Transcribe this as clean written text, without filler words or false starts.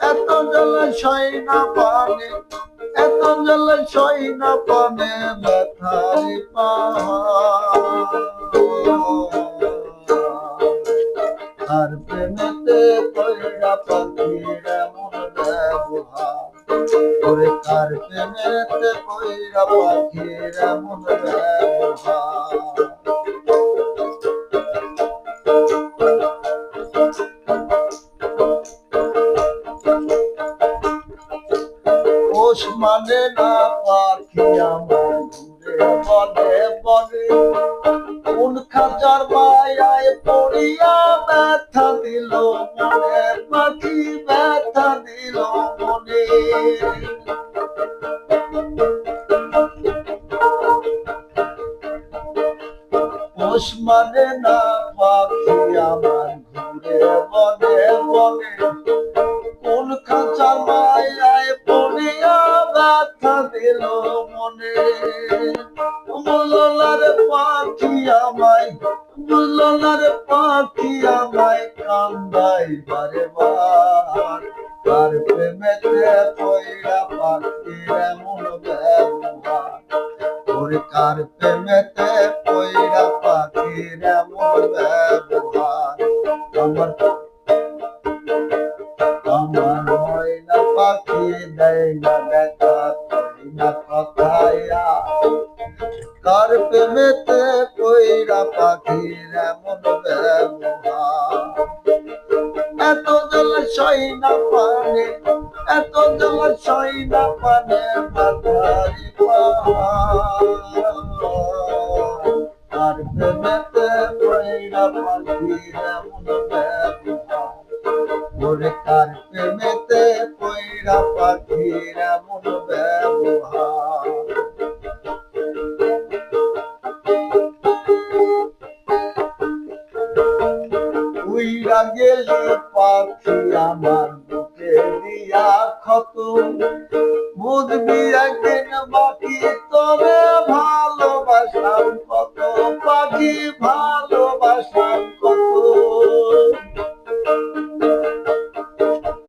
এত জলাশয় না পানে, এত জলাশয় না পানে ব্যথারি আর প্রেমেতে কইরা পাখির এমন ব্যবহার, ওরে কার প্রেমেতে কইরা পাখির এমন ব্যবহার। পোষ মানে না পাখি আমার ঘুরে বনে বনে, কোন খাঁচার মায়ায় পড়িয়া ব্যথা দিল মনে, পাখি ব্যথা দিল মনে। পোষ মানে না পাখি আমার ঘুরে বনে বনে, কোন খাঁচার মায়ায় পড়িয়া ব্যথা দিল মনে। বুঝলার পাখি আমায়, বুঝলার পাখি আমায় কান্দাই বারে বার, তার প্রেমেতে পয়রা পাখির এমন ব্যবহার, ওরে কার প্রেমেতে পয়রা পাখির এমন ব্যবহার। আমার আমার ময়না পাখি দেয় না দেখা, কই না কথায়া, কার প্রেমেতে কইরা পাখির এমন ব্যবহার। এত জলাশয় না পানে, এত জলাশয় না পানে মাথারি কার প্রেমেতে কইরা পাখির এমন ব্যবহার, ওরে কার প্রেমেতে কইরা পাখির এমন ব্যবহার। উইরা গেলি পাখি আমার বুকে দিয়া ক্ষত, বুঝবি একদিন বাকি তবে ভালোবাসাম কত, পাখি ভালোবাসাম